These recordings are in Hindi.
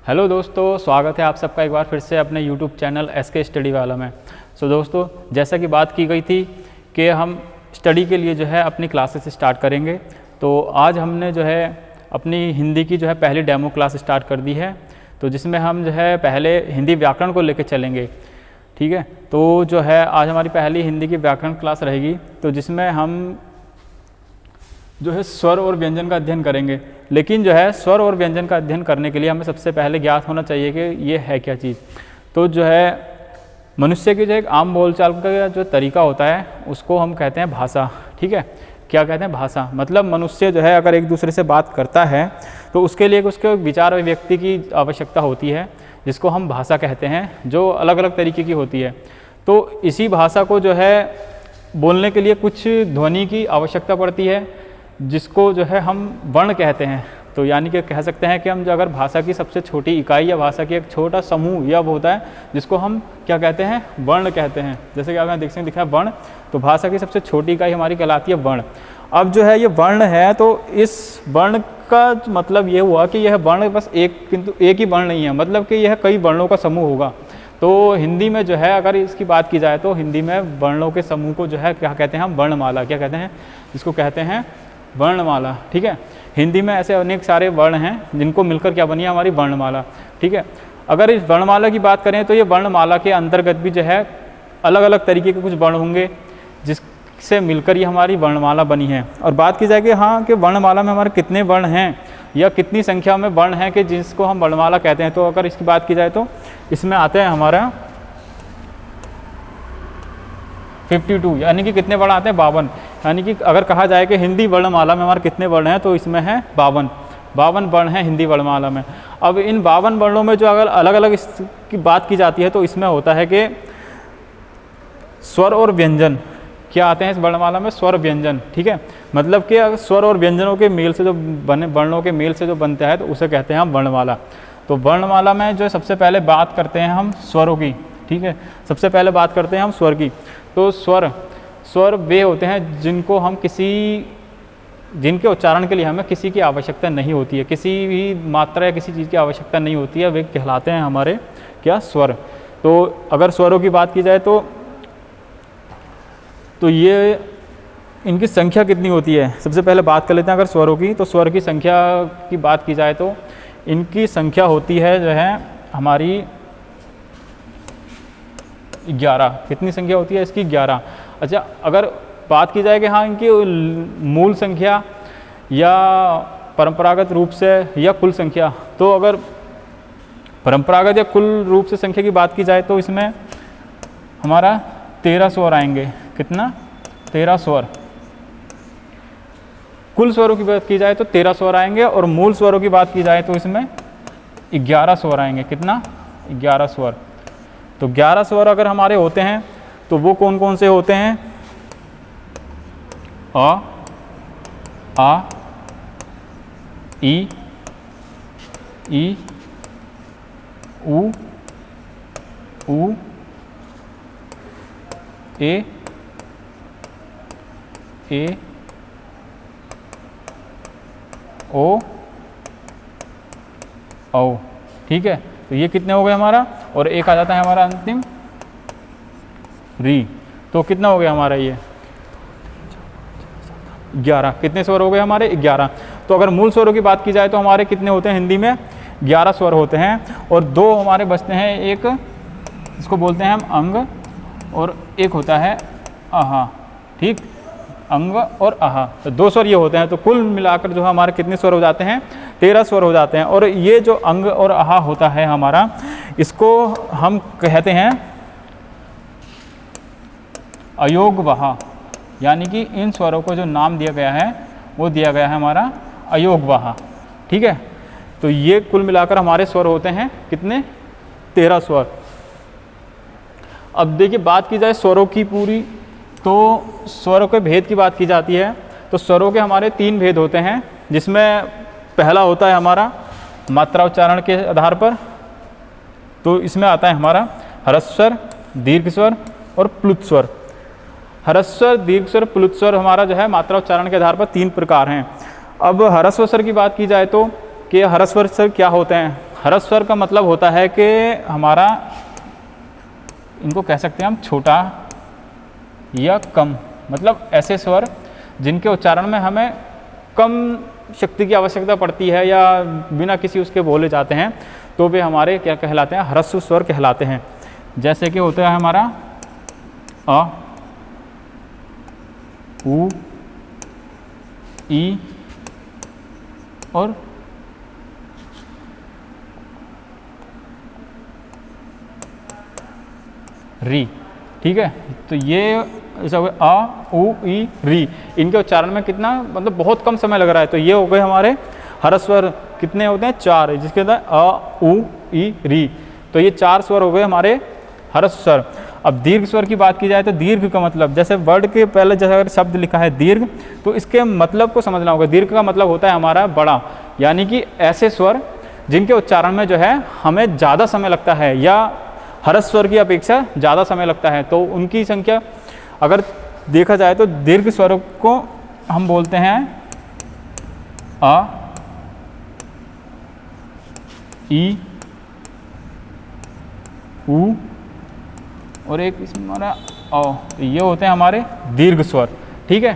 हेलो दोस्तों, स्वागत है आप सबका एक बार फिर से अपने यूट्यूब चैनल SK स्टडी वाला में। दोस्तों, जैसा कि बात की गई थी कि हम स्टडी के लिए जो है अपनी क्लासेस स्टार्ट करेंगे, तो आज हमने जो है अपनी हिंदी की जो है पहली डेमो क्लास स्टार्ट कर दी है। तो जिसमें हम जो है पहले हिंदी व्याकरण को लेकर चलेंगे, ठीक है। तो जो है आज हमारी पहली हिंदी की व्याकरण क्लास रहेगी, तो जिसमें हम जो है स्वर और व्यंजन का अध्ययन करेंगे। लेकिन जो है स्वर और व्यंजन का अध्ययन करने के लिए हमें सबसे पहले ज्ञात होना चाहिए कि ये है क्या चीज़। तो जो है मनुष्य की जो एक आम बोलचाल का जो तरीका होता है उसको हम कहते हैं भाषा, ठीक है। क्या कहते हैं? भाषा। मतलब मनुष्य जो है अगर एक दूसरे से बात करता है तो उसके लिए उसके विचार अभिव्यक्ति की आवश्यकता होती है, जिसको हम भाषा कहते हैं, जो अलग अलग तरीके की होती है। तो इसी भाषा को जो है बोलने के लिए कुछ ध्वनि की आवश्यकता पड़ती है, जिसको जो है हम वर्ण कहते हैं। तो यानी कि कह सकते हैं कि हम जो अगर भाषा की सबसे छोटी इकाई या भाषा की एक छोटा समूह यह होता है जिसको हम क्या कहते हैं? वर्ण कहते हैं। जैसे कि आपने देख दिखा वर्ण, तो भाषा की सबसे छोटी इकाई हमारी कहलाती है वर्ण। अब जो है ये वर्ण है, तो इस वर्ण का मतलब ये हुआ कि यह वर्ण बस एक, किंतु एक ही वर्ण नहीं है, मतलब कि यह कई वर्णों का समूह होगा। तो हिंदी में जो है अगर इसकी बात की जाए तो हिंदी में वर्णों के समूह को जो है क्या कहते हैं? हम वर्णमाला। क्या कहते हैं? इसको कहते हैं वर्णमाला, ठीक है। हिंदी में ऐसे अनेक सारे वर्ण हैं जिनको मिलकर क्या बनी है? हमारी वर्णमाला, ठीक है। अगर इस वर्णमाला की बात करें तो ये वर्णमाला के अंतर्गत भी जो है अलग अलग तरीके के कुछ वर्ण होंगे जिससे मिलकर ये हमारी वर्णमाला बनी है। और बात की जाए कि हाँ कि वर्णमाला में हमारे कितने वर्ण हैं या कितनी संख्या में वर्ण हैं कि जिसको हम वर्णमाला कहते हैं, तो अगर इसकी बात की जाए तो इसमें आते हैं हमारा 52, यानी कि कितने वर्ण आते हैं? 52। यानी कि अगर कहा जाए कि हिंदी वर्णमाला में हमारे कितने वर्ण हैं, तो इसमें है 52 वर्ण हैं हिंदी वर्णमाला में। अब इन 52 वर्णों में जो अगर अलग अलग की बात की जाती है तो इसमें होता है कि स्वर और व्यंजन क्या आते हैं इस वर्णमाला में? स्वर व्यंजन, ठीक है। मतलब कि अगर स्वर और व्यंजनों के मेल से जो बने, वर्णों के मेल से जो बनता है, तो उसे कहते हैं हम वर्णमाला। तो वर्णमाला में जो सबसे पहले बात करते हैं हम स्वरों की, ठीक है। सबसे पहले बात करते हैं हम स्वर की। तो स्वर वे होते हैं जिनको हम जिनके उच्चारण के लिए हमें किसी की आवश्यकता नहीं होती है, किसी भी मात्रा या किसी चीज़ की आवश्यकता नहीं होती है, वे कहलाते हैं हमारे क्या? स्वर। तो अगर स्वरों की बात की जाए तो ये इनकी संख्या कितनी होती है? सबसे पहले बात कर लेते हैं अगर स्वरों की। तो स्वर की संख्या की बात की जाए तो इनकी संख्या होती है जो है हमारी 11। कितनी संख्या होती है इसकी? 11। अच्छा, अगर बात की जाए कि हाँ इनकी मूल संख्या या परंपरागत रूप से या कुल संख्या, तो अगर परंपरागत या कुल रूप से संख्या की बात की जाए तो इसमें हमारा 13 स्वर आएंगे। कितना? 13 स्वर। कुल स्वरों की बात की जाए तो 13 स्वर आएंगे, और मूल स्वरों की बात की जाए तो इसमें 11 स्वर आएंगे। कितना? 11 स्वर। तो 11 स्वर अगर हमारे होते हैं तो वो कौन कौन से होते हैं? आ, ई, उ, ए, ओ, औ, ठीक है। तो ये कितने हो गए हमारा? और एक आ जाता है हमारा अंतिम री। तो कितना हो गया हमारा ये? 11। कितने स्वर हो गए हमारे? 11। तो अगर मूल स्वरों की बात की जाए तो हमारे कितने होते हैं हिंदी में? 11 स्वर होते हैं, और 2 हमारे बचते हैं। एक इसको बोलते हैं हम अंग, और एक होता है आहा, ठीक। अंग और आहा, तो 2 स्वर ये होते हैं। तो कुल मिलाकर जो हमारे कितने स्वर हो जाते हैं? 13 स्वर हो जाते हैं। और ये जो अंग और आहा होता है हमारा, इसको हम कहते हैं अयोगवाहा। यानी कि इन स्वरों को जो नाम दिया गया है वो दिया गया है हमारा अयोगवाहा, ठीक है। तो ये कुल मिलाकर हमारे स्वर होते हैं कितने? 13 स्वर। अब देखिए बात की जाए स्वरों की पूरी, तो स्वरों के भेद की बात की जाती है। तो स्वरों के हमारे 3 भेद होते हैं, जिसमें पहला होता है हमारा मात्रा उच्चारण के आधार पर। तो इसमें आता है हमारा ह्रस्वर, दीर्घ स्वर और प्लुत स्वर। ह्रस्वर, दीर्घ स्वर, प्लुत स्वर हमारा जो है मात्रा उच्चारण के आधार पर 3 प्रकार हैं। अब ह्रस्व स्वर की बात की जाए तो कि ह्रस्व स्वर क्या होते हैं? ह्रस्व स्वर का मतलब होता है कि हमारा, इनको कह सकते हैं हम छोटा या कम, मतलब ऐसे स्वर जिनके उच्चारण में हमें कम शक्ति की आवश्यकता पड़ती है या बिना किसी उसके बोले जाते हैं, तो वे हमारे क्या कहलाते हैं, ह्रस्व स्वर कहलाते हैं। जैसे कि होता है हमारा अ, उ, ई और री। ठीक है, तो ये ऐसा हुआ अ, उ, ई, री, इनके उच्चारण में कितना मतलब बहुत कम समय लग रहा है। तो ये हो गए हमारे ह्रस्व स्वर, कितने होते हैं, 4, जिसके अंदर अ, उ, ई, री। तो ये 4 स्वर हो गए हमारे ह्रस्व स्वर। अब दीर्घ स्वर की बात की जाए तो दीर्घ का मतलब, जैसे वर्ड के पहले जैसे अगर शब्द लिखा है दीर्घ, तो इसके मतलब को समझना होगा। दीर्घ का मतलब होता है हमारा बड़ा, यानी कि ऐसे स्वर जिनके उच्चारण में जो है हमें ज़्यादा समय लगता है या ह्रस्व स्वर की अपेक्षा ज़्यादा समय लगता है, तो उनकी संख्या अगर देखा जाए तो दीर्घ स्वरों को हम बोलते हैं अ, ई, उ और एक इसमें हमारा औ। तो ये होते हैं हमारे दीर्घ स्वर। ठीक है,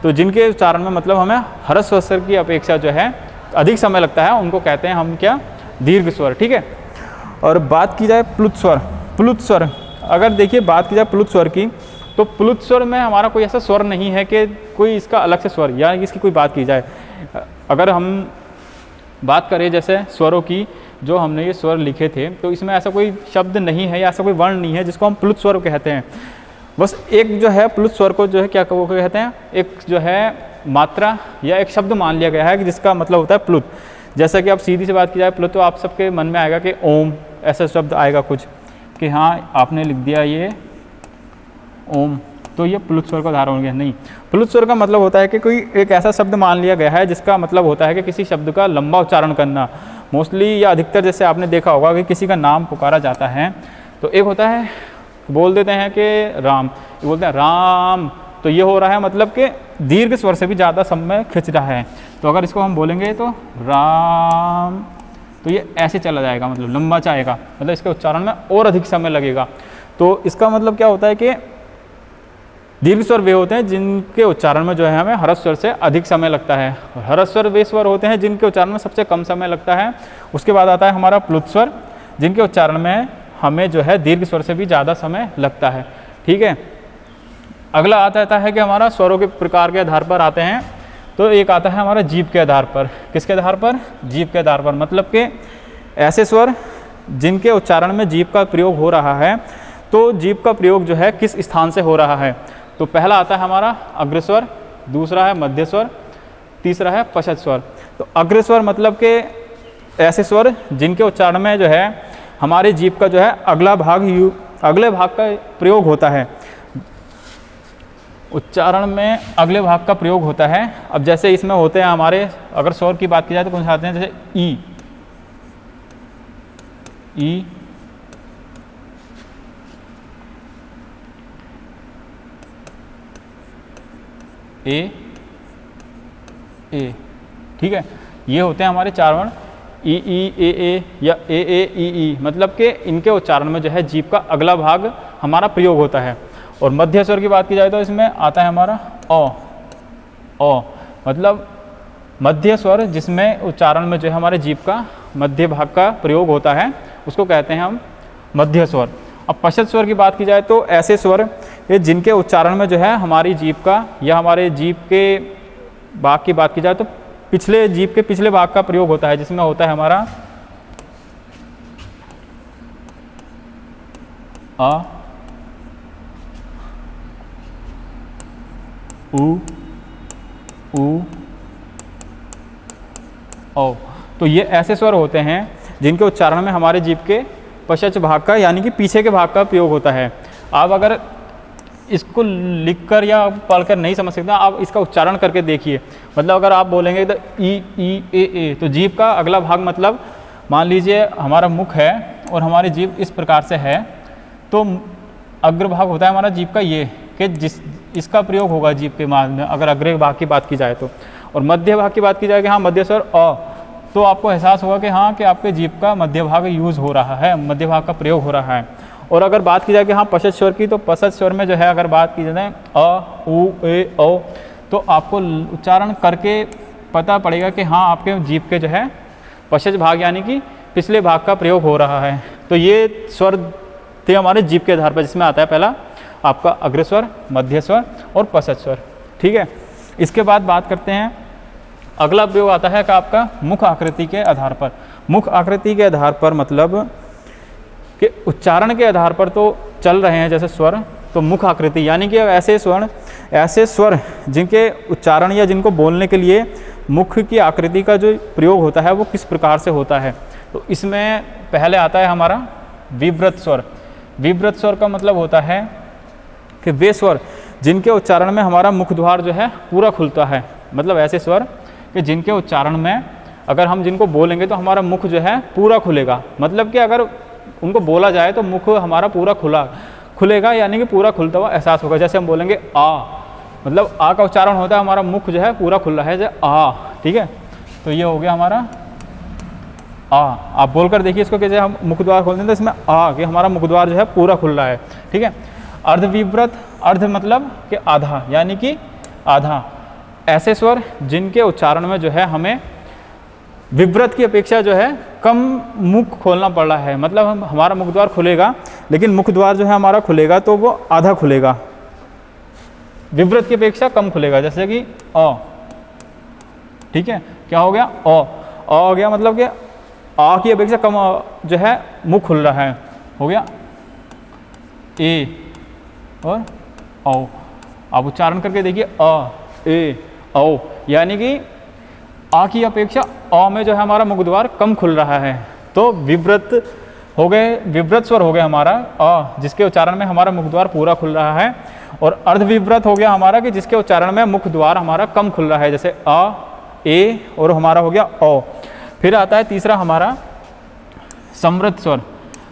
तो जिनके उच्चारण में मतलब हमें ह्रस्व स्वर की अपेक्षा जो है अधिक समय लगता है, उनको कहते हैं हम क्या, दीर्घ स्वर। ठीक है, और बात की जाए प्लुत स्वर। प्लुत स्वर, अगर देखिए बात की जाए प्लुत स्वर की, तो प्लुत स्वर में हमारा कोई ऐसा स्वर नहीं है कि कोई इसका अलग से स्वर या इसकी कोई बात की जाए। अगर हम बात करें जैसे स्वरों की, जो हमने ये स्वर लिखे थे, तो इसमें ऐसा कोई शब्द नहीं है या ऐसा कोई वर्ण नहीं है जिसको हम प्लुत स्वर कहते हैं। बस एक जो है प्लुत स्वर को जो है क्या वो कहते हैं, एक जो है मात्रा या एक शब्द मान लिया गया है कि जिसका मतलब होता है प्लुत। जैसा कि आप सीधी सी बात की जाए प्लुत, तो आप सबके मन में आएगा कि ओम, ऐसा शब्द आएगा कुछ कि हाँ आपने लिख दिया ये ओम, तो ये प्लुत स्वर का उदाहरण हो गया। नहीं, प्लुत स्वर का मतलब होता है कि कोई एक ऐसा शब्द मान लिया गया है जिसका मतलब होता है कि किसी शब्द का लंबा उच्चारण करना। मोस्टली या अधिकतर जैसे आपने देखा होगा कि किसी का नाम पुकारा जाता है, तो एक होता है बोल देते हैं कि राम, ये बोलते हैं राम, तो ये हो रहा है मतलब कि दीर्घ स्वर से भी ज़्यादा समय खिंच रहा है। तो अगर इसको हम बोलेंगे तो राम, तो ये ऐसे चला जाएगा, मतलब लंबा जाएगा, मतलब इसके उच्चारण में और अधिक समय लगेगा। तो इसका मतलब क्या होता है कि दीर्घ स्वर वे होते हैं जिनके उच्चारण में जो है हमें ह्रस्व स्वर से अधिक समय लगता है, और ह्रस्व स्वर वे स्वर होते हैं जिनके उच्चारण में सबसे कम समय लगता है। उसके बाद आता है हमारा प्लुत स्वर, जिनके उच्चारण में हमें जो है दीर्घ स्वर से भी ज़्यादा समय लगता है। ठीक है, अगला आता है कि हमारा स्वरों के प्रकार के आधार पर आते हैं। तो एक आता है हमारा जीभ के आधार पर। किसके आधार पर? जीभ के आधार पर, मतलब कि ऐसे स्वर जिनके उच्चारण में जीभ का प्रयोग हो रहा है, तो जीभ का प्रयोग जो है किस स्थान से हो रहा है। तो पहला आता है हमारा अग्रस्वर, दूसरा है मध्य स्वर, तीसरा है पश्चात स्वर। तो अग्रस्वर मतलब कि ऐसे स्वर जिनके उच्चारण में जो है हमारे जीभ का जो है अगले भाग का प्रयोग होता है, उच्चारण में अगले भाग का प्रयोग होता है। अब जैसे इसमें होते हैं हमारे, अगर स्वर की बात की जाए तो कौन से आते हैं, जैसे ई, ए, ठीक है, ये होते हैं हमारे 4 वर्ण, ई ए या ए, मतलब कि इनके उच्चारण में जो है जीभ का अगला भाग हमारा प्रयोग होता है। और मध्य स्वर की बात की जाए तो इसमें आता है हमारा ओ, मतलब मध्य स्वर जिसमें उच्चारण में जो है हमारे जीभ का मध्य भाग का प्रयोग होता है, उसको कहते हैं हम मध्य स्वर। अब पश्चात स्वर की बात की जाए तो ऐसे स्वर ये जिनके उच्चारण में जो है हमारी जीभ का या हमारे जीभ के भाग की बात की जाए तो पिछले जीभ के पिछले भाग का प्रयोग होता है, जिसमें होता है हमारा अ, उ, ओ। तो ये ऐसे स्वर होते हैं जिनके उच्चारण में हमारे जीभ के पश्चात भाग का यानी कि पीछे के भाग का प्रयोग होता है। आप अगर इसको लिखकर या पढ़कर नहीं समझ सकते, आप इसका उच्चारण करके देखिए। मतलब अगर आप बोलेंगे तो ई ए, तो जीभ का अगला भाग, मतलब मान लीजिए हमारा मुख है और हमारी जीभ इस प्रकार से है, तो अग्रभाग होता है हमारा जीभ का ये, कि इसका प्रयोग होगा जीभ के मार्ग में, अगर अग्र भाग की बात की जाए तो। और मध्य भाग की बात की जाए कि हाँ मध्य स्वर अ, तो आपको एहसास होगा कि हाँ कि आपके जीभ का मध्य भाग यूज़ हो रहा है, मध्य भाग का प्रयोग हो रहा है। और अगर बात की जाए कि हाँ पश्च स्वर की, तो पश्च स्वर में जो है अगर बात की जाए अ, उ, ए, औ, तो आपको उच्चारण करके पता पड़ेगा कि हाँ आपके जीभ के जो है पश्च भाग यानी कि पिछले भाग का प्रयोग हो रहा है। तो ये स्वर थे हमारे जीभ के आधार पर, जिसमें आता है पहला आपका अग्रस्वर, मध्य स्वर और पश्च स्वर। ठीक है, इसके बाद बात करते हैं अगला प्रयोग आता है कि आपका मुख आकृति के आधार पर। मुख आकृति के आधार पर मतलब कि उच्चारण के आधार पर तो चल रहे हैं जैसे स्वर, तो मुख आकृति यानी कि ऐसे स्वर जिनके उच्चारण या जिनको बोलने के लिए मुख की आकृति का जो प्रयोग होता है वो किस प्रकार से होता है। तो इसमें पहले आता है हमारा विव्रत स्वर। विव्रत स्वर का मतलब होता है कि वे स्वर जिनके उच्चारण में हमारा मुख द्वार जो है पूरा खुलता है। मतलब ऐसे स्वर कि जिनके उच्चारण में अगर हम जिनको बोलेंगे तो हमारा मुख जो है पूरा खुलेगा। मतलब कि अगर उनको बोला जाए तो मुख हमारा पूरा खुलेगा यानी कि पूरा खुलता हुआ एहसास होगा। जैसे हम बोलेंगे आ, मतलब आ का उच्चारण होता है हमारा मुख जो है पूरा खुल रहा है, जैसे आ। ठीक है, तो ये हो गया हमारा आ। आप बोलकर देखिए इसको, कैसे हम मुख द्वार खोलते हैं तो इसमें आ कि हमारा मुख द्वार जो है पूरा खुल रहा है। ठीक है, अर्धविव्रत, अर्ध मतलब कि आधा यानी कि आधा, ऐसे स्वर जिनके उच्चारण में जो है हमें विव्रत की अपेक्षा जो है कम मुख खोलना पड़ रहा है। मतलब हमारा मुख द्वार खुलेगा लेकिन मुख द्वार जो है हमारा खुलेगा तो वो आधा खुलेगा, विव्रत की अपेक्षा कम खुलेगा। जैसे कि अ, ठीक है, क्या हो गया अ हो गया, मतलब कि आ की अपेक्षा कम जो है मुख खुल रहा है, हो गया ए और औ। आप उच्चारण करके देखिए अ, ए, औ, यानी कि आ की अपेक्षा अ में जो है हमारा मुख द्वार कम खुल रहा है। तो विव्रत हो गए, विव्रत स्वर हो गया हमारा अ, जिसके उच्चारण में हमारा मुख द्वार पूरा खुल रहा है। और अर्धविव्रत हो गया हमारा कि जिसके उच्चारण में मुख द्वार हमारा कम खुल रहा है, जैसे अ, ए और हमारा हो गया औ। फिर आता है तीसरा हमारा समृत स्वर।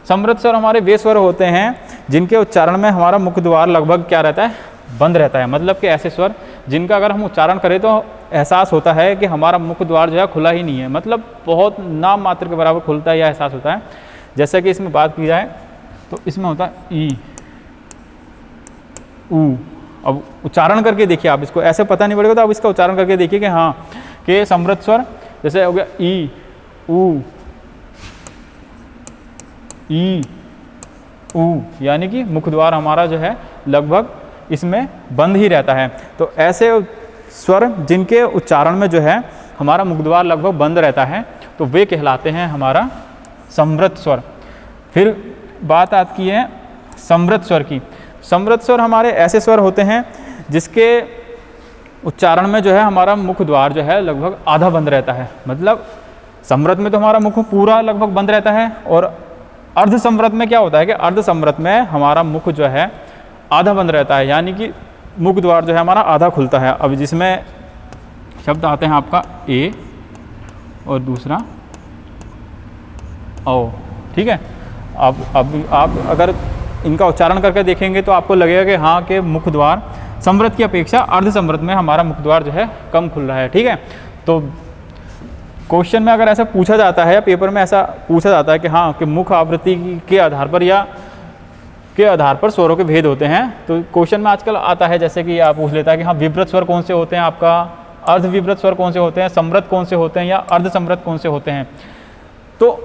समृत स्वर हमारे वे स्वर होते हैं जिनके उच्चारण में हमारा मुख द्वार लगभग क्या रहता है, बंद रहता है। मतलब कि ऐसे स्वर जिनका अगर हम उच्चारण करें तो एहसास होता है कि हमारा मुख द्वार जो है खुला ही नहीं है, मतलब बहुत नाम मात्र के बराबर खुलता है या एहसास होता है। जैसे कि इसमें बात की जाए तो इसमें होता है ई, ऊ। अब उच्चारण करके देखिए आप, इसको ऐसे पता नहीं पड़ेगा तो आप इसका उच्चारण करके देखिए कि हाँ कि समृत स्वर जैसे हो गया ई, ऊ, ई, ऊ, यानी कि मुख द्वार हमारा जो है लगभग इसमें बंद ही रहता है। तो ऐसे स्वर जिनके उच्चारण में जो है हमारा मुख द्वार लगभग बंद रहता है तो वे कहलाते हैं हमारा समृत स्वर। फिर बात आती है समृत स्वर की। समृत स्वर हमारे ऐसे स्वर होते हैं जिसके उच्चारण में जो है हमारा मुख द्वार जो है लगभग आधा बंद रहता है। मतलब समृत में तो हमारा मुख पूरा लगभग बंद रहता है, और अर्ध समृत में क्या होता है कि अर्ध समृत में हमारा मुख जो है आधा बंद रहता है, यानी कि मुख द्वार जो है हमारा आधा खुलता है। अब जिसमें शब्द आते हैं आपका ए और दूसरा ओ। ठीक है, अब आप अगर इनका उच्चारण करके देखेंगे तो आपको लगेगा कि हाँ कि मुख द्वार समृत की अपेक्षा अर्ध समृत में हमारा मुख द्वार जो है कम खुल रहा है। ठीक है, तो क्वेश्चन में अगर ऐसा पूछा जाता है या पेपर में ऐसा पूछा जाता है कि हाँ कि मुख आवृत्ति के आधार पर या के आधार पर स्वरों के भेद होते हैं, तो क्वेश्चन में आजकल आता है जैसे कि आप पूछ लेता है कि हाँ विव्रत स्वर कौन से होते हैं, आपका अर्ध विव्रत स्वर कौन से होते हैं, समृत कौन से होते हैं या अर्ध समृत कौन से होते हैं। तो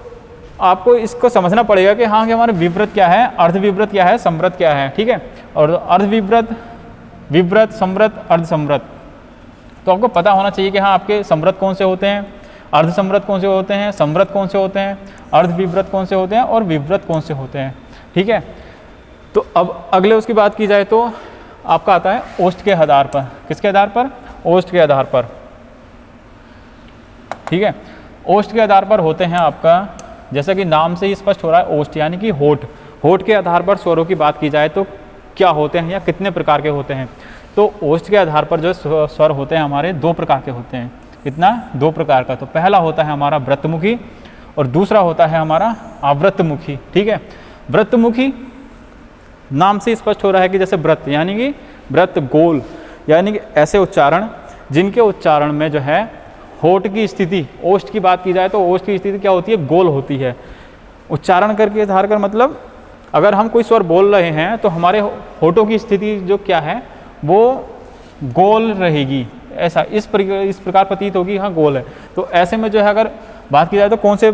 आपको इसको समझना पड़ेगा कि हाँ कि हमारे विव्रत क्या है, अर्ध विव्रत क्या है, समृत क्या है। ठीक है, और अर्ध विव्रत, विव्रत, समृत, अर्ध समृत, तो आपको पता होना चाहिए कि हाँ आपके समृत कौन से होते हैं, अर्ध समृत कौन से होते हैं, समृत कौन से होते हैं, अर्ध विव्रत कौन से होते हैं और विव्रत कौन से होते हैं। ठीक है, तो अब अगले उसकी बात की जाए तो आपका आता है ओष्ठ के आधार पर। किसके आधार पर? ओष्ठ के आधार पर। ठीक है, ओष्ठ के आधार पर होते हैं आपका, जैसा कि नाम से ही स्पष्ट हो रहा है, ओष्ठ यानी कि होठ। होठ के आधार पर स्वरों की बात की जाए तो क्या होते हैं या कितने प्रकार के होते हैं, तो ओष्ठ के आधार पर जो स्वर होते हैं हमारे दो प्रकार के होते हैं। कितना? दो प्रकार का। तो पहला होता है हमारा व्रतमुखी और दूसरा होता है हमारा आवृतमुखी। ठीक है, व्रतमुखी नाम से स्पष्ट हो रहा है कि जैसे व्रत यानी कि व्रत, गोल, यानी कि ऐसे उच्चारण जिनके उच्चारण में जो है होठ की स्थिति, ओष्ठ की बात की जाए तो ओष्ठ की स्थिति क्या होती है, गोल होती है। उच्चारण करके आधार कर मतलब अगर हम कोई स्वर बोल रहे हैं तो हमारे होठों की स्थिति जो क्या है वो गोल रहेगी, ऐसा इस प्रकार प्रतीत होगी, हाँ गोल है। तो ऐसे में जो है अगर बात की जाए तो कौन से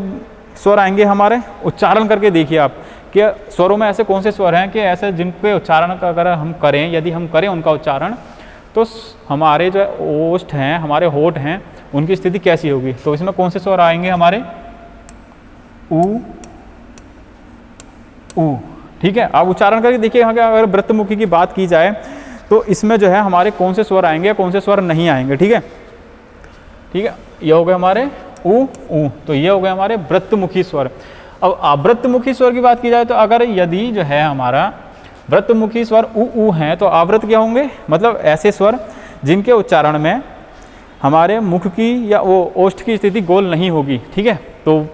स्वर आएंगे हमारे, उच्चारण करके देखिए आप कि स्वरों में ऐसे कौन से स्वर हैं कि ऐसे जिन पे उच्चारण का अगर हम करें, यदि हम करें उनका उच्चारण तो हमारे जो ओष्ठ हैं, हमारे होठ हैं, उनकी स्थिति कैसी होगी। तो इसमें कौन से स्वर आएंगे हमारे, ऊ ऊ, ठीक है। अब उच्चारण करके देखिए यहाँ अगर वृत्तमुखी की बात की जाए तो इसमें जो है हमारे कौन से स्वर आएंगे, कौन से स्वर नहीं आएंगे, ठीक है। ठीक है, ये हो गए हमारे ऊ ऊ, तो ये हो गए हमारे वृत्तमुखी स्वर। अब आवृत्तमुखी स्वर की बात की जाए तो अगर यदि जो है हमारा वृत्तमुखी स्वर ऊ ऊ हैं तो आवृत्त क्या होंगे, मतलब ऐसे स्वर जिनके उच्चारण में हमारे मुख की या वो ओष्ठ की स्थिति गोल नहीं होगी, ठीक है। तो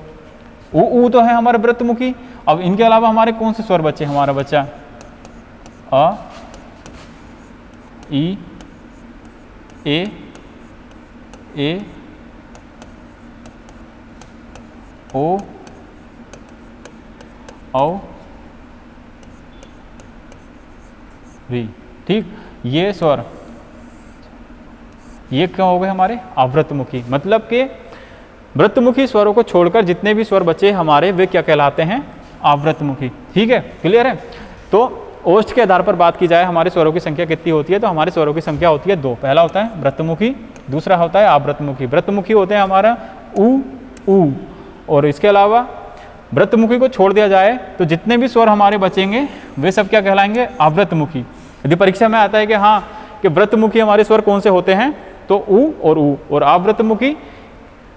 ऊ ऊ तो है हमारे वृत्तमुखी। अब इनके अलावा हमारे कौन से स्वर बचे, हमारा बच्चा अ ई ए ओ औ री, ठीक। ये स्वर ये क्या हो गए हमारे आवृत्तमुखी, मतलब कि वृत्तमुखी स्वरों को छोड़कर जितने भी स्वर बचे हमारे वे क्या कहलाते हैं, आवृत्तमुखी, ठीक है, क्लियर है। तो ओष्ठ के आधार पर बात की जाए हमारे स्वरों की संख्या कितनी होती है, तो हमारे स्वरों की संख्या होती है 2। पहला होता है वृत्तमुखी, दूसरा होता है आवृत्तमुखी। वृत्तमुखी होते हैं हमारा ऊ ऊ, और इसके अलावा वृत्तमुखी को छोड़ दिया जाए तो जितने भी स्वर हमारे बचेंगे वे सब क्या कहलाएंगे, आवृत्तमुखी। यदि परीक्षा में आता है कि हाँ कि वृत्तमुखी हमारे स्वर कौन से होते हैं, तो ऊ और आवृत्तमुखी,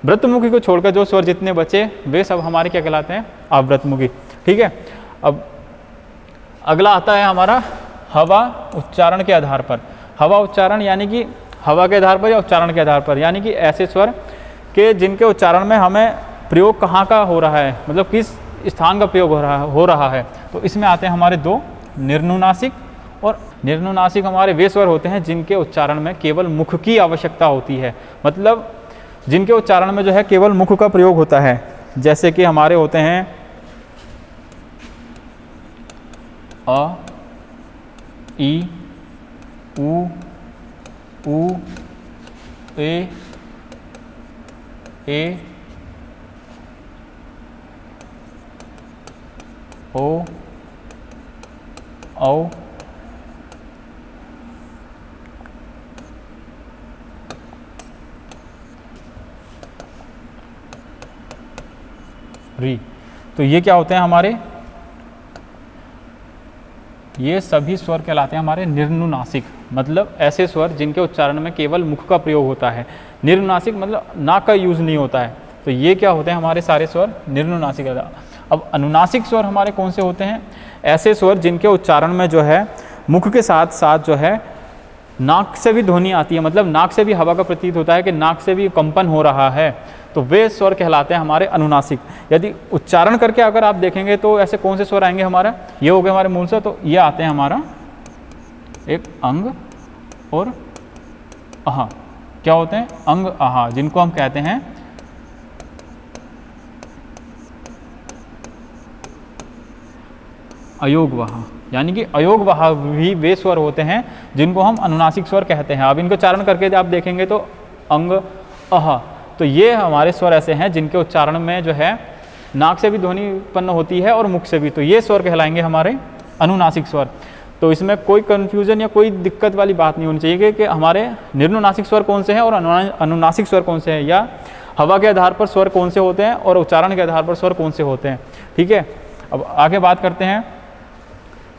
वृत्तमुखी को छोड़कर जो स्वर जितने बचे वे सब हमारे क्या कहलाते हैं, आवृत्तमुखी, ठीक है। अब अगला आता है हमारा हवा उच्चारण के आधार पर। हवा उच्चारण यानी कि हवा के आधार पर या उच्चारण के आधार पर, यानी कि ऐसे स्वर के जिनके उच्चारण में हमें प्रयोग कहाँ का हो रहा है, मतलब किस स्थान का प्रयोग हो रहा है। तो इसमें आते हैं हमारे 2, निर्नुनासिक और निर्नुनासिक हमारे वे स्वर होते हैं जिनके उच्चारण में केवल मुख की आवश्यकता होती है, मतलब जिनके उच्चारण में जो है केवल मुख का प्रयोग होता है। जैसे कि हमारे होते हैं अ ई ऊ ए ओ औ री। तो ये क्या होते हैं हमारे, ये सभी स्वर कहलाते हैं हमारे निर्नुनासिक, मतलब ऐसे स्वर जिनके उच्चारण में केवल मुख का प्रयोग होता है। निर्नुनासिक मतलब नाक का यूज नहीं होता है। तो ये क्या होते हैं हमारे सारे स्वर निर्नुनासिक। अब अनुनासिक स्वर हमारे कौन से होते हैं, ऐसे स्वर जिनके उच्चारण में जो है मुख के साथ साथ जो है नाक से भी ध्वनि आती है, मतलब नाक से भी हवा का प्रतीत होता है कि नाक से भी कंपन हो रहा है, तो वे स्वर कहलाते हैं हमारे अनुनासिक। यदि उच्चारण करके अगर आप देखेंगे तो ऐसे कौन से स्वर आएंगे हमारा, ये हो गए हमारे मूल स्वर। तो ये आते हैं हमारा एक अंग और आहा, क्या होते हैं अंग आहा, जिनको हम कहते हैं अयोगवाह, यानी कि अयोगवाह भी वे स्वर होते हैं जिनको हम अनुनासिक स्वर कहते हैं। अब इनको उच्चारण करके आप देखेंगे तो अंग अह, तो ये हमारे स्वर ऐसे हैं जिनके उच्चारण में जो है नाक से भी ध्वनि उत्पन्न होती है और मुख से भी, तो ये स्वर कहलाएंगे हमारे अनुनासिक स्वर। तो इसमें कोई कन्फ्यूजन या कोई दिक्कत वाली बात नहीं होनी चाहिए कि हमारे निर्नुनासिक स्वर कौन से हैं और अनुनासिक स्वर कौन से हैं, या हवा के आधार पर स्वर कौन से होते हैं और उच्चारण के आधार पर स्वर कौन से होते हैं, ठीक है। अब आगे बात करते हैं।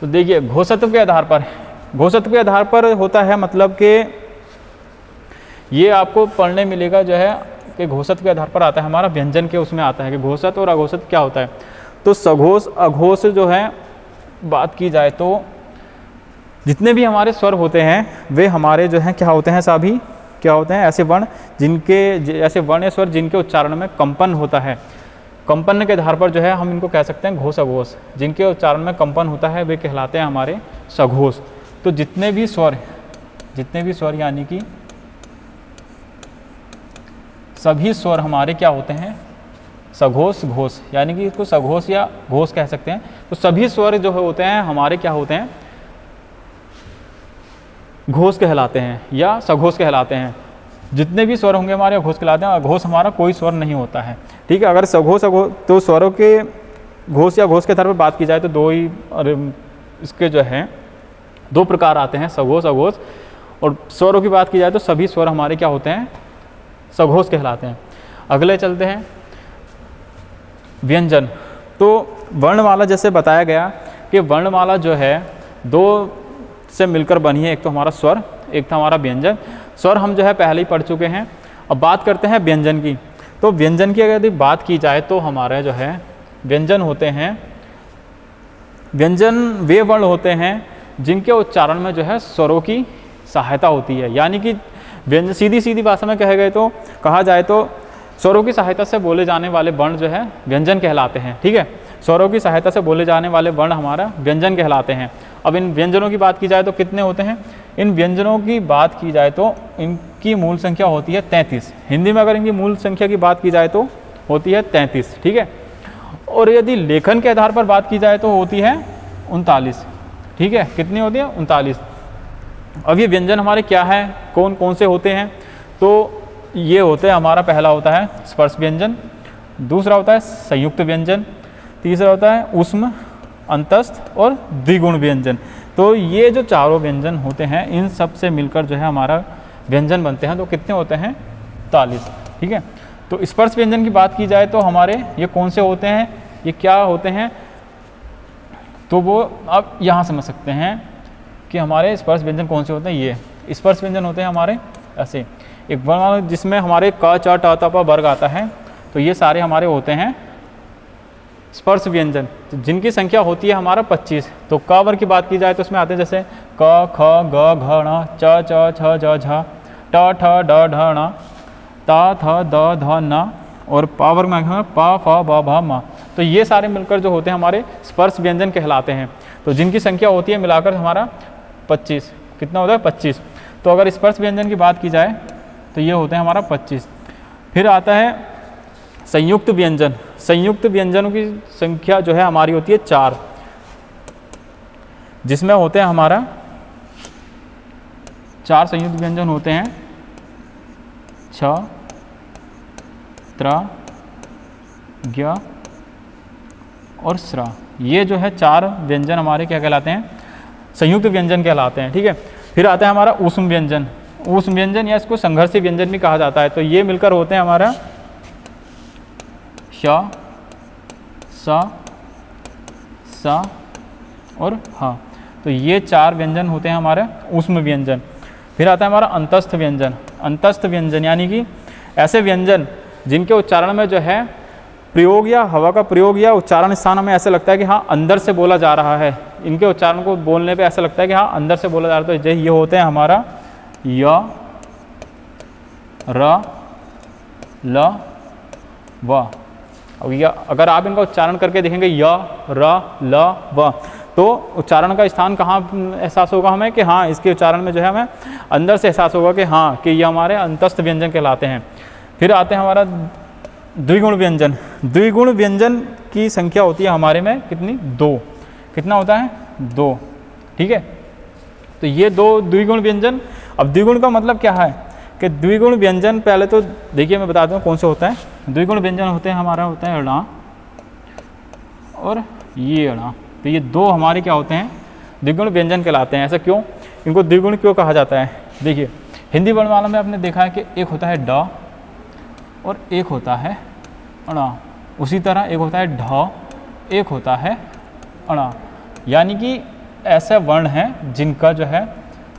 तो देखिए घोषत्व के आधार पर, घोषत्व के आधार पर होता है मतलब कि ये आपको पढ़ने मिलेगा जो है कि घोषत्व के आधार पर आता है हमारा व्यंजन के, उसमें आता है कि घोषत और अघोषित क्या होता है। तो सघोष अघोष जो है बात की जाए तो जितने भी हमारे स्वर होते हैं वे हमारे जो हैं क्या होते हैं, सभी क्या होते हैं ऐसे वर्ण जिनके, ऐसे वर्ण या स्वर जिनके उच्चारण में कंपन होता है। कंपन के आधार पर जो है हम इनको कह सकते हैं घोष अघोष, जिनके उच्चारण में कंपन होता है वे कहलाते हैं हमारे सघोष। तो जितने भी स्वर यानी कि सभी स्वर हमारे क्या होते हैं, सघोष घोष, यानी कि इसको सघोष या घोष कह सकते हैं। तो सभी स्वर जो होते हैं हमारे क्या होते हैं, घोष कहलाते हैं या सघोष कहलाते हैं। जितने भी स्वर होंगे हमारे घोष कहलाते हैं। अघोष हमारा कोई स्वर नहीं होता है, ठीक है। अगर सघोष अघोष तो स्वरों के घोष या घोष के आधार पर बात की जाए तो दो ही इसके जो है दो प्रकार आते हैं, सघोष अघोष। और स्वरों की बात की जाए तो सभी स्वर हमारे क्या होते हैं, सघोष कहलाते हैं। अगले चलते हैं व्यंजन। तो वर्णमाला जैसे बताया गया कि वर्णमाला जो है दो से मिलकर बनी है, एक तो हमारा स्वर, एक था हमारा व्यंजन। स्वर हम जो है पहले ही पढ़ चुके हैं। अब बात करते हैं व्यंजन की। तो व्यंजन की अगर यदि बात की जाए तो हमारे जो है व्यंजन होते हैं, व्यंजन वे वर्ण होते हैं जिनके उच्चारण में जो है स्वरों की सहायता होती है। यानी कि व्यंजन सीधी भाषा में कहा जाए तो स्वरों की सहायता से बोले जाने वाले वर्ण जो है व्यंजन कहलाते हैं, ठीक है। स्वरों की सहायता से बोले जाने वाले वर्ण हमारा व्यंजन कहलाते हैं। अब इन व्यंजनों की बात की जाए तो कितने होते हैं, इन व्यंजनों की बात की जाए तो इनकी मूल संख्या होती है 33। हिंदी में अगर इनकी मूल संख्या की बात की जाए तो होती है 33, ठीक है। और यदि लेखन के आधार पर बात की जाए तो होती है 39, ठीक है। कितनी होती है, 39। अब ये व्यंजन हमारे क्या है, कौन कौन से होते हैं, तो ये होते हैं, हमारा पहला होता है स्पर्श व्यंजन, दूसरा होता है संयुक्त व्यंजन, तीसरा होता है ऊष्म, अंतस्थ और द्विगुण व्यंजन। तो ये जो चारों व्यंजन होते हैं इन सब से मिलकर जो है हमारा व्यंजन बनते हैं। तो कितने होते हैं, 43, ठीक है। तो स्पर्श व्यंजन की बात की जाए तो हमारे ये कौन से होते हैं, ये क्या होते हैं, तो वो आप यहाँ समझ सकते हैं कि हमारे स्पर्श व्यंजन कौन से होते हैं। ये स्पर्श व्यंजन होते हैं हमारे ऐसे, एक वर्ण जिसमें हमारे क च ट त प वर्ग आता है, तो ये सारे हमारे होते हैं स्पर्श व्यंजन, तो जिनकी संख्या होती है हमारा 25। तो क वर्ग की बात की जाए तो उसमें आते हैं जैसे क ख ग घ ण च च छ ज झ ट ठ ड ढ ण त थ द ध न और प वर्ग में प फ ब भ म। तो ये सारे मिलकर जो होते हैं हमारे स्पर्श व्यंजन कहलाते हैं। तो जिनकी संख्या होती है मिलाकर हमारा 25। कितना होता है, 25। तो अगर स्पर्श व्यंजन की बात की जाए तो ये होते हैं हमारा 25। फिर आता है संयुक्त व्यंजन। संयुक्त व्यंजनों की संख्या जो है हमारी होती है 4, जिसमें होते हैं हमारा 4 संयुक्त व्यंजन होते हैं, छ, त्र, ज्ञ और स्र। ये जो है 4 व्यंजन हमारे क्या कहलाते हैं, संयुक्त व्यंजन कहलाते हैं, ठीक है। फिर आता है हमारा ऊष्म व्यंजन। ऊष्म व्यंजन या इसको संघर्षी व्यंजन भी कहा जाता है। तो ये मिलकर होते हैं हमारा श, स और ह। तो ये 4 व्यंजन होते हैं हमारे ऊष्म व्यंजन। फिर आता है हमारा अंतस्थ व्यंजन। अंतस्थ व्यंजन यानी कि ऐसे व्यंजन जिनके उच्चारण में जो है प्रयोग या हवा का प्रयोग या उच्चारण स्थान हमें ऐसा लगता है कि हाँ अंदर से बोला जा रहा है। इनके उच्चारण को बोलने पे ऐसा लगता है कि हाँ अंदर से बोला जा रहा है। तो ये होते हैं हमारा य, र, ल, व। अब यह अगर आप इनका उच्चारण करके देखेंगे य, र, ल, व, तो उच्चारण का स्थान कहाँ एहसास होगा हमें कि हाँ इसके उच्चारण में जो है हमें अंदर से एहसास होगा कि हाँ कि ये हमारे अंतस्थ व्यंजन कहलाते हैं। फिर आते हैं हमारा द्विगुण व्यंजन। द्विगुण व्यंजन की संख्या होती है हमारे में कितनी, 2। कितना होता है, 2, ठीक है। तो ये 2 द्विगुण व्यंजन। अब द्विगुण का मतलब क्या है कि द्विगुण व्यंजन पहले तो देखिए मैं बताता हूँ कौन से होता है। द्विगुण व्यंजन होते हैं हमारा होता है ण और ये ण। तो ये 2 हमारे क्या होते हैं, द्विगुण व्यंजन कहलाते हैं। ऐसा क्यों, इनको द्विगुण क्यों कहा जाता है। देखिए हिंदी वर्णमाला में आपने देखा है कि एक होता है ड और एक होता है अण। उसी तरह एक होता है ढ, एक होता है अण। यानी कि ऐसे वर्ण हैं जिनका जो है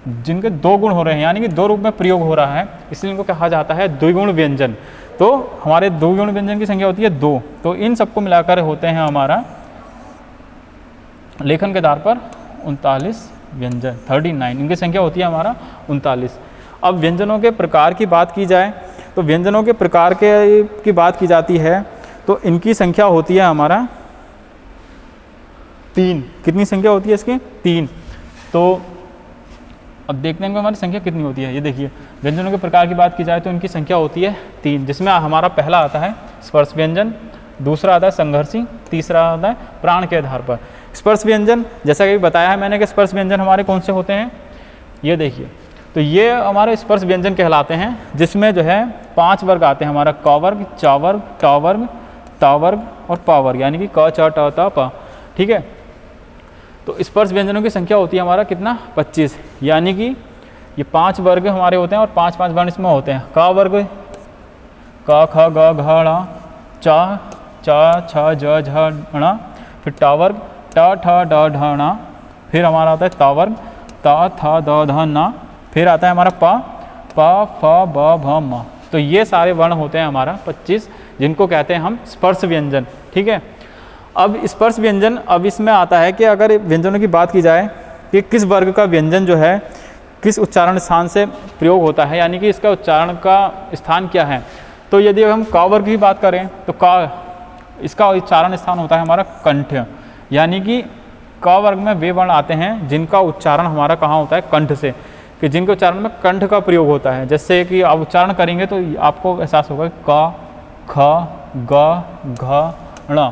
जिनके 2 गुण हो रहे हैं, यानी कि 2 रूप में प्रयोग हो रहा है, इसलिए इनको कहा जाता है द्विगुण व्यंजन। तो हमारे द्विगुण व्यंजन की संख्या होती है 2। तो इन सबको मिलाकर होते हैं हमारा लेखन के आधार पर 39 व्यंजन, 39। इनकी संख्या होती है हमारा 39। अब व्यंजनों के प्रकार की बात की जाए तो व्यंजनों के प्रकार की बात की जाती है तो इनकी संख्या होती है हमारा 3। कितनी संख्या होती है इसकी, 3। तो अब देखते हैं कि हमारी संख्या कितनी होती है। ये देखिए, व्यंजनों के प्रकार की बात की जाए तो इनकी संख्या होती है 3, जिसमें हमारा पहला आता है स्पर्श व्यंजन, दूसरा आता है संघर्षी, तीसरा आता है प्राण के आधार पर। स्पर्श व्यंजन जैसा कि बताया है मैंने कि स्पर्श व्यंजन हमारे कौन से होते हैं, ये देखिए, तो ये हमारे स्पर्श व्यंजन कहलाते हैं, जिसमें जो है 5 वर्ग आते हैं हमारा, क वर्ग, च वर्ग, ट वर्ग, ता वर्ग और पा वर्ग, यानी कि क च ट ता पा। ठीक है, तो स्पर्श व्यंजनों की संख्या होती है हमारा कितना, 25, यानी कि ये 5 वर्ग हमारे होते हैं और 5-5 वर्ण इसमें होते हैं। क वर्ग क ख ग घ ङ, च छ ज झ ण, फिर ट वर्ग ट ठ ड ढ ण, फिर हमारा आता है ता वर्ग ता थ द ध न, फिर आता है हमारा प फ ब भ म। तो ये सारे वर्ण होते हैं हमारा 25, जिनको कहते हैं हम स्पर्श व्यंजन। ठीक है, अब स्पर्श व्यंजन, अब इसमें आता है कि अगर व्यंजनों की बात की जाए कि किस वर्ग का व्यंजन जो है किस उच्चारण स्थान से प्रयोग होता है, यानी कि इसका उच्चारण का स्थान क्या है। तो यदि हम क वर्ग की बात करें तो क, इसका उच्चारण स्थान होता है हमारा कंठ, यानी कि क वर्ग में वे वर्ण आते हैं जिनका उच्चारण हमारा कहाँ होता है, कंठ से, कि जिनके उच्चारण में कंठ का प्रयोग होता है। जैसे कि आप उच्चारण करेंगे तो आपको एहसास होगा क ख ग घ ण,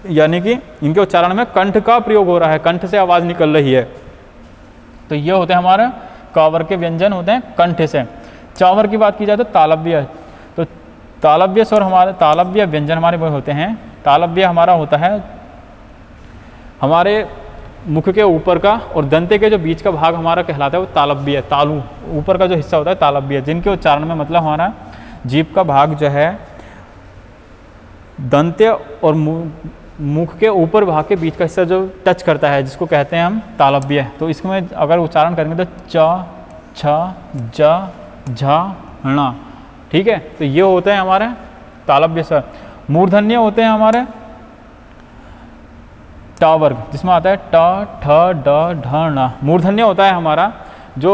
यानी कि इनके उच्चारण में कंठ का प्रयोग हो रहा है, कंठ से आवाज़ निकल रही है। तो ये होते हैं हमारे क वर्ग के व्यंजन, होते हैं कंठ से। च वर्ग की बात की जाए तो तालव्य, तो तालव्य स्वर हमारे, तालव्य व्यंजन हमारे वो होते हैं, तालव्य हमारा होता है हमारे मुख के ऊपर का और दंते के जो बीच का भाग हमारा कहलाता है वो तालव्य, तालु ऊपर का जो हिस्सा होता है तालव्य, जिनके उच्चारण में मतलब हमारा जीभ का भाग जो है दंत्य और मुख के ऊपर भाग के बीच का हिस्सा जो टच करता है, जिसको कहते हैं हम तालव्य। तो इसमें अगर उच्चारण करेंगे तो च छ ज झ ण। ठीक है, तो ये होते हैं हमारे तालव्य स्वर। मूर्धन्य होते हैं हमारे ट वर्ग, जिसमें आता है ट ठ ड ढ ण। मूर्धन्य होता है हमारा जो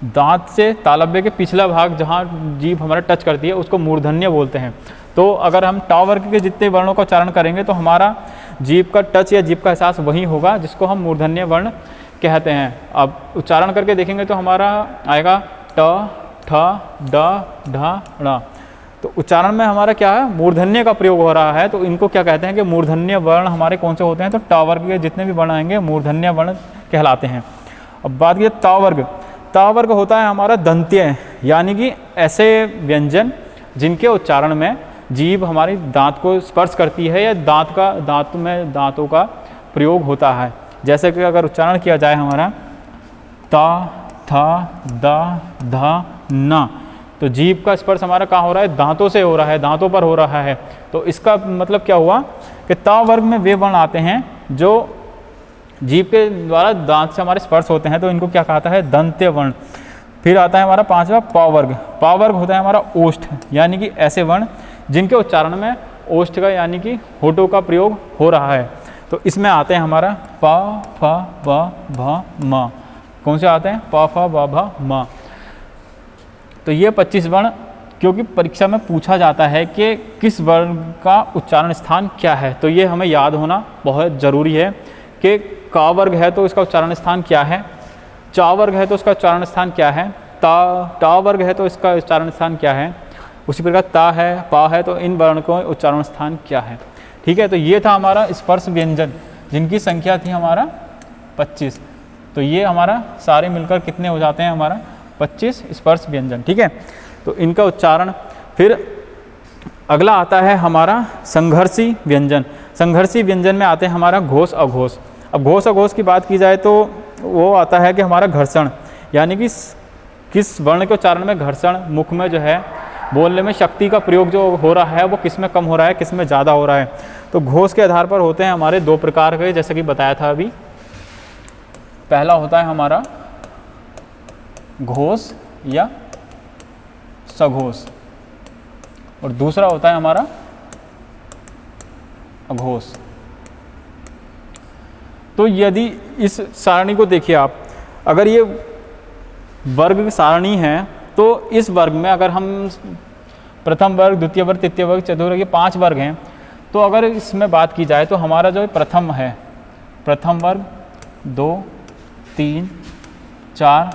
दांत से तालव्य के पिछला भाग जहाँ जीभ हमारा टच करती है उसको मूर्धन्य बोलते हैं। तो अगर हम ट वर्ग के जितने वर्णों का उच्चारण करेंगे तो हमारा जीभ का टच या जीभ का एहसास वही होगा जिसको हम मूर्धन्य वर्ण कहते हैं। अब उच्चारण करके देखेंगे तो हमारा आएगा ट ठ ड ढ ण। तो उच्चारण में हमारा क्या है, मूर्धन्य का प्रयोग हो रहा है। तो इनको क्या कहते हैं कि मूर्धन्य वर्ण हमारे कौन से होते हैं, तो ट वर्ग के जितने भी वर्ण आएंगे मूर्धन्य वर्ण कहलाते हैं। अब बात की ता वर्ग, ता वर्ग होता है हमारा दंत्य, यानी कि ऐसे व्यंजन जिनके उच्चारण में जीभ हमारी दांत को स्पर्श करती है या दांत में दांतों का प्रयोग होता है। जैसे कि अगर उच्चारण किया जाए हमारा ता थ द ध न, तो जीभ का स्पर्श हमारा कहाँ हो रहा है, दांतों से हो रहा है, दांतों पर हो रहा है। तो इसका मतलब क्या हुआ कि ता वर्ग में वे वर्ण आते हैं जो जीभ के द्वारा दांत से हमारे स्पर्श होते हैं, तो इनको क्या कहता है, दंत्य वर्ण। फिर आता है हमारा 5वां पा वर्ग। पा वर्ग होता है हमारा ओष्ठ, यानी कि ऐसे वर्ण जिनके उच्चारण में ओष्ठ का यानी कि होठों का प्रयोग हो रहा है। तो इसमें आते हैं हमारा प फ ब भ म। कौन से आते हैं, प फ ब भ म। तो ये 25 वर्ण, क्योंकि परीक्षा में पूछा जाता है कि किस वर्ण का उच्चारण स्थान क्या है, तो ये हमें याद होना बहुत ज़रूरी है कि का वर्ग है तो इसका उच्चारण स्थान क्या है, चा वर्ग है तो उसका उच्चारण स्थान क्या है, टा वर्ग है तो इसका उच्चारण स्थान क्या है, उसी प्रकार ता है, पा है, तो इन वर्ण का उच्चारण स्थान क्या है। ठीक है, तो ये था हमारा स्पर्श व्यंजन जिनकी संख्या थी हमारा 25। तो ये हमारा सारे मिलकर कितने हो जाते हैं, हमारा 25 स्पर्श व्यंजन। ठीक है, तो इनका उच्चारण। फिर अगला आता है हमारा संघर्षी व्यंजन। संघर्षी व्यंजन में आते हैं हमारा घोष अघोष। अब घोष अघोष की बात की जाए तो वो आता है कि हमारा घर्षण, यानी कि किस वर्ण के उच्चारण में घर्षण, मुख में जो है बोलने में शक्ति का प्रयोग जो हो रहा है वो किस में कम हो रहा है, किस में ज़्यादा हो रहा है। तो घोष के आधार पर होते हैं हमारे 2 प्रकार के, जैसे कि बताया था अभी। पहला होता है हमारा घोष या सघोष और दूसरा होता है हमारा अघोष। तो यदि इस सारणी को देखिए आप, अगर ये वर्ग सारणी है तो इस वर्ग में अगर हम प्रथम वर्ग, द्वितीय वर्ग, तृतीय वर्ग, चतुर्थ वर्ग, ये 5 वर्ग हैं। तो अगर इसमें बात की जाए तो हमारा जो प्रथम है, प्रथम वर्ग 2, 3, 4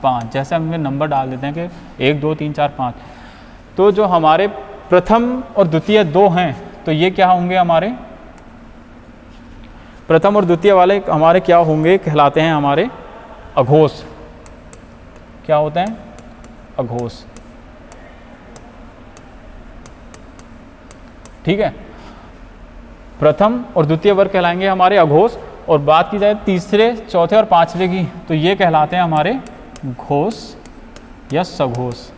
5, जैसे हम नंबर डाल देते हैं कि 1 2 3 4 5, तो जो हमारे प्रथम और द्वितीय 2 हैं तो ये क्या होंगे, हमारे प्रथम और द्वितीय वाले हमारे क्या होंगे, कहलाते हैं हमारे अघोष। क्या होते हैं, अघोष। ठीक है, प्रथम और द्वितीय वर्ग कहलाएंगे हमारे अघोष। और बात की जाए तीसरे, चौथे और पांचवे की, तो ये कहलाते हैं हमारे घोष या सघोष।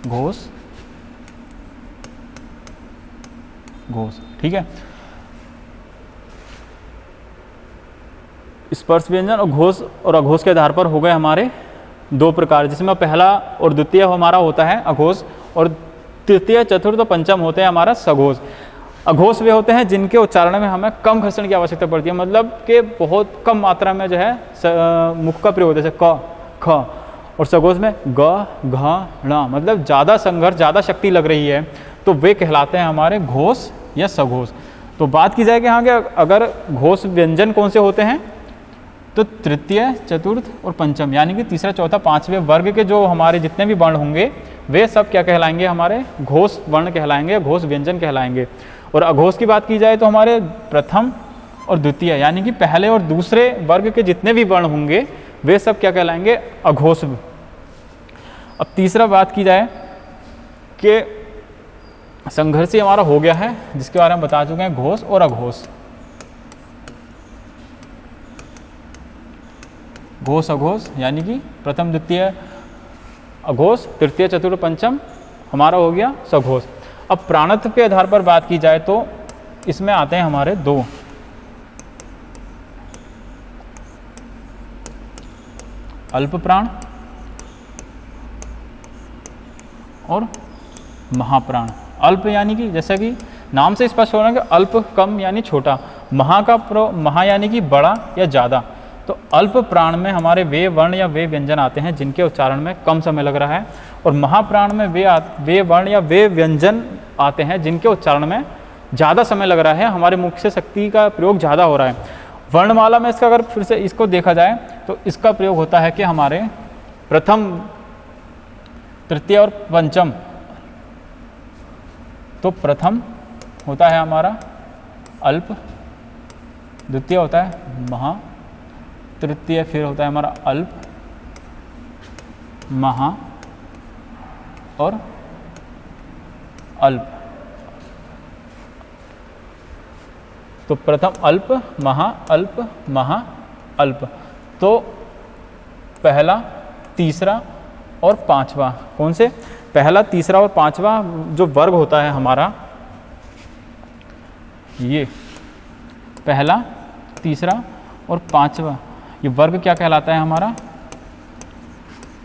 घोष, घोष। ठीक है, स्पर्श व्यंजन और घोष और अघोष के आधार पर हो गए हमारे 2 प्रकार, जिसमें पहला और द्वितीय हमारा होता है अघोष, और तृतीय, चतुर्थ और पंचम होते हैं हमारा सघोष। अघोष वे होते हैं जिनके उच्चारण में हमें कम घर्षण की आवश्यकता पड़ती है, मतलब कि बहुत कम मात्रा में जो है मुख का प्रयोग, जैसे क, ख। और सघोष में ग, घ, ण, मतलब ज़्यादा संघर्ष, ज़्यादा शक्ति लग रही है, तो वे कहलाते हैं हमारे घोष या सघोष। तो बात की जाए कि हाँ, कि अगर घोष व्यंजन कौन से होते हैं, तो तृतीय, चतुर्थ और पंचम, यानी कि तीसरा, चौथा, पांचवें वर्ग के जो हमारे जितने भी वर्ण होंगे वे सब क्या कहलाएंगे, हमारे घोष वर्ण कहलाएंगे, घोष व्यंजन कहलाएंगे। और अघोष की बात की जाए तो हमारे प्रथम और द्वितीय, यानी कि पहले और दूसरे वर्ग के जितने भी वर्ण होंगे वे सब क्या कहलाएंगे, अघोष। अब तीसरा बात की जाए कि संघर्षी हमारा हो गया है, जिसके बारे में बता चुके हैं, घोष और अघोष। घोष अघोष, यानी कि प्रथम द्वितीय अघोष, तृतीय चतुर्थ पंचम हमारा हो गया सघोष। अब प्राणत्व के आधार पर बात की जाए तो इसमें आते हैं हमारे 2, अल्प प्राण और महाप्राण। अल्प यानी कि जैसा कि नाम से स्पष्ट हो रहा है कि अल्प कम यानी छोटा, महा यानी कि बड़ा या ज़्यादा। तो अल्प प्राण में हमारे वे वर्ण या वे व्यंजन आते हैं जिनके उच्चारण में कम समय लग रहा है, और महाप्राण में वे वर्ण या वे व्यंजन आते हैं जिनके उच्चारण में ज़्यादा समय लग रहा है, हमारे मुख से शक्ति का प्रयोग ज़्यादा हो रहा है। वर्णमाला में इसका अगर फिर से इसको देखा जाए तो इसका प्रयोग होता है कि हमारे प्रथम, तृतीय और पंचम। तो प्रथम होता है हमारा अल्प, द्वितीय होता है महा, तृतीय फिर होता है हमारा अल्प, महा और अल्प। तो प्रथम अल्प, महा, अल्प, महा, अल्प। तो पहला, तीसरा और पांचवा, कौन से, पहला, तीसरा और पांचवा जो वर्ग होता है हमारा, ये पहला, तीसरा और पांचवा ये वर्ग क्या कहलाता है हमारा,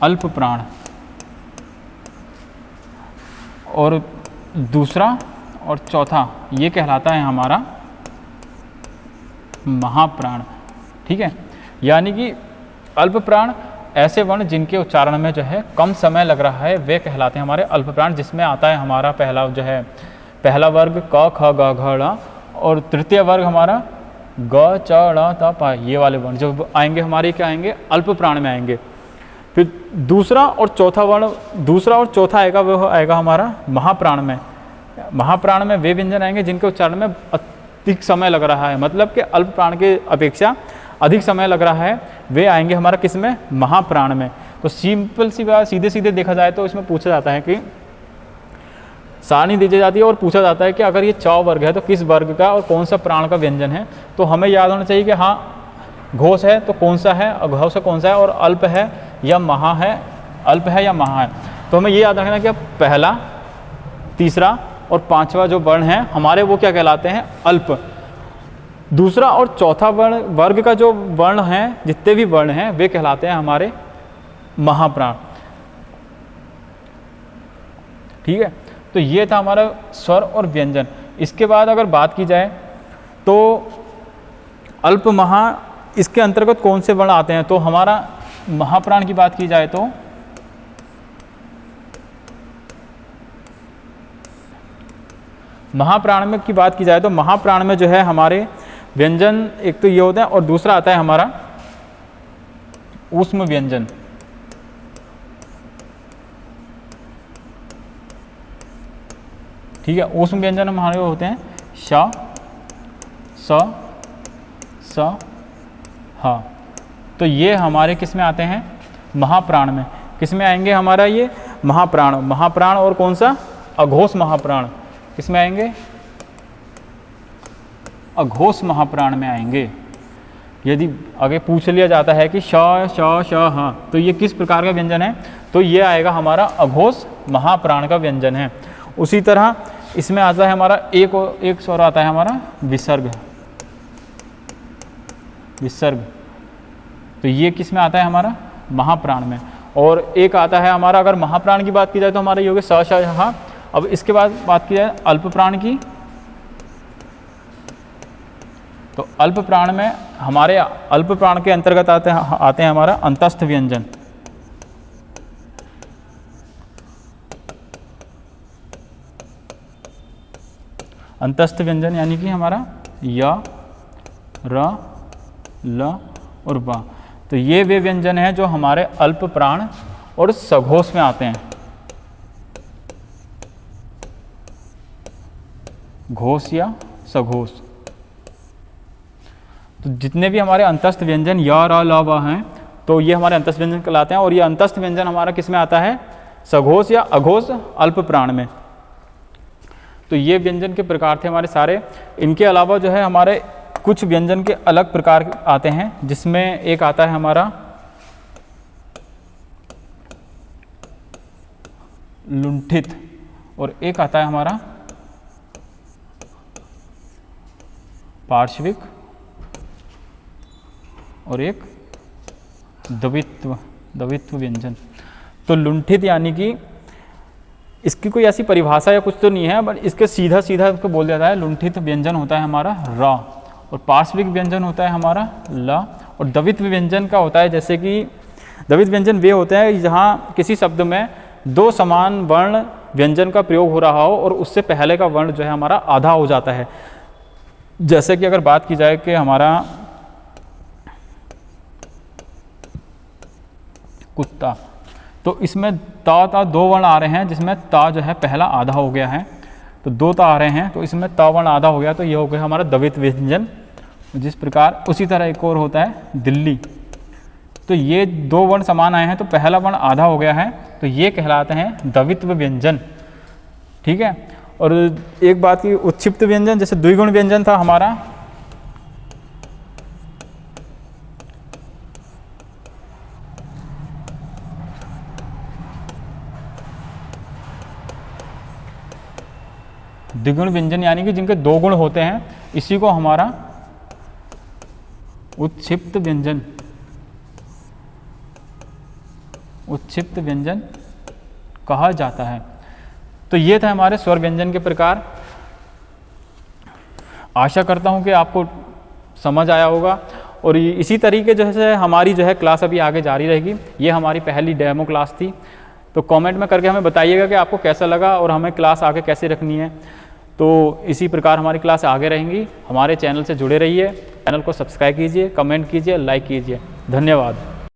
अल्प प्राण। और दूसरा और चौथा ये कहलाता है हमारा महाप्राण। ठीक है, यानी कि अल्प प्राण ऐसे वर्ण जिनके उच्चारण में जो है कम समय लग रहा है वे कहलाते हैं हमारे अल्प प्राण, जिसमें आता है हमारा पहला जो है पहला वर्ग क, ख, ग, घ, ड़, और तृतीय वर्ग हमारा ग, च, ड़, त, प, ये वाले वर्ण जो आएंगे हमारे क्या आएंगे, अल्प प्राण में आएंगे। फिर दूसरा और चौथा वर्ण, दूसरा और चौथा आएगा वो आएगा हमारा महाप्राण में। महाप्राण में वे व्यंजन आएंगे जिनके उच्चारण में अधिक समय लग रहा है, मतलब कि अल्प प्राण के अपेक्षा अधिक समय लग रहा है, वे आएंगे हमारा किस में, महाप्राण में। तो सिंपल सी बात, सीधे सीधे देखा जाए तो इसमें पूछा जाता है कि सारणी दी जाती है और पूछा जाता है कि अगर ये च वर्ग है तो किस वर्ग का और कौन सा प्राण का व्यंजन है। तो हमें याद होना चाहिए कि हाँ घोष है तो कौन सा है, अघोष कौन सा है, और अल्प है या महा है, अल्प है या महा है। तो हमें ये याद रखना कि पहला, तीसरा और पांचवा जो वर्ण है हमारे वो क्या कहलाते हैं, अल्प। दूसरा और चौथा वर्ण वर्ग का जो वर्ण है, जितने भी वर्ण हैं वे कहलाते हैं हमारे महाप्राण। ठीक है, तो ये था हमारा स्वर और व्यंजन। इसके बाद अगर बात की जाए तो अल्प, महा, इसके अंतर्गत कौन से वर्ण आते हैं, तो हमारा महाप्राण की बात की जाए तो महाप्राण में की बात की जाए तो महाप्राण में जो है हमारे व्यंजन एक तो ये होता है और दूसरा आता है हमारा ऊष्म व्यंजन। ठीक है, ऊष्म व्यंजन हमारे होते हैं श, स, स, ह। तो ये हमारे किस में आते हैं? महाप्राण में। किस में आएंगे हमारा ये? महाप्राण। महाप्राण और कौन सा? अघोष महाप्राण। किस में आएंगे? अघोष महाप्राण में आएंगे। यदि आगे पूछ लिया जाता है कि श, श, श, ह, तो ये किस प्रकार का व्यंजन है? तो ये आएगा हमारा अघोष महाप्राण का व्यंजन है। उसी तरह इसमें आता है हमारा एक स्वर आता है हमारा विसर्ग। विसर्ग, तो ये किस में आता है हमारा? महाप्राण में। और एक आता है हमारा, अगर महाप्राण की बात की जाए तो हमारा ये हो गया स, श, ह। अब इसके बाद बात की जाए अल्प प्राण की, तो अल्प प्राण में हमारे अल्प प्राण के अंतर्गत आते हैं हमारा अंतस्थ व्यंजन। अंतस्थ व्यंजन यानी कि हमारा य, र, ल और ब। तो ये वे व्यंजन हैं जो हमारे अल्प प्राण और सघोष में आते हैं। घोष या सघोष। तो जितने भी हमारे अंतस्थ व्यंजन य, र, ल, व हैं, तो ये हमारे अंतस्थ व्यंजन कहलाते हैं। और ये अंतस्थ व्यंजन हमारा किस में आता है? सघोष या अघोष अल्प प्राण में। तो ये व्यंजन के प्रकार थे हमारे सारे। इनके अलावा जो है हमारे कुछ व्यंजन के अलग प्रकार आते हैं, जिसमें एक आता है हमारा लुंठित और एक आता है हमारा पार्श्विक और एक द्वित्व व्यंजन। तो लुंठित यानी कि इसकी कोई ऐसी परिभाषा या कुछ तो नहीं है, बट इसके सीधा इसको बोल दिया जाता है लुंठित व्यंजन होता है हमारा र, और पार्श्विक व्यंजन होता है हमारा ल, और द्वित्व व्यंजन का होता है, जैसे कि द्वित्व व्यंजन वे होते हैं जहाँ किसी शब्द में दो समान वर्ण व्यंजन का प्रयोग हो रहा हो और उससे पहले का वर्ण जो है हमारा आधा हो जाता है। जैसे कि अगर बात की जाए कि हमारा कुत्ता, तो इसमें ता दो वर्ण आ रहे हैं, जिसमें ता जो है पहला आधा हो गया है, तो दो ता आ रहे हैं, तो इसमें ता वर्ण आधा हो गया, तो ये हो गया हमारा द्वित्व व्यंजन। जिस प्रकार उसी तरह एक और होता है दिल्ली, तो ये दो वर्ण समान आए हैं तो पहला वर्ण आधा हो गया है, तो ये कहलाते हैं द्वित्व व्यंजन। ठीक है। और एक बात की उत्क्षिप्त व्यंजन, जैसे द्विगुण व्यंजन था हमारा, द्विगुण व्यंजन यानी कि जिनके दो गुण होते हैं, इसी को हमारा उत्क्षिप्त व्यंजन कहा जाता है। तो ये था हमारे स्वर व्यंजन के प्रकार। आशा करता हूँ कि आपको समझ आया होगा। और इसी तरीके जैसे हमारी जो है क्लास अभी आगे जारी रहेगी। ये हमारी पहली डेमो क्लास थी, तो कमेंट में करके हमें बताइएगा कि आपको कैसा लगा और हमें क्लास आगे कैसे रखनी है। तो इसी प्रकार हमारी क्लास आगे रहेंगी। हमारे चैनल से जुड़े रहिए, चैनल को सब्सक्राइब कीजिए, कमेंट कीजिए, लाइक कीजिए। धन्यवाद।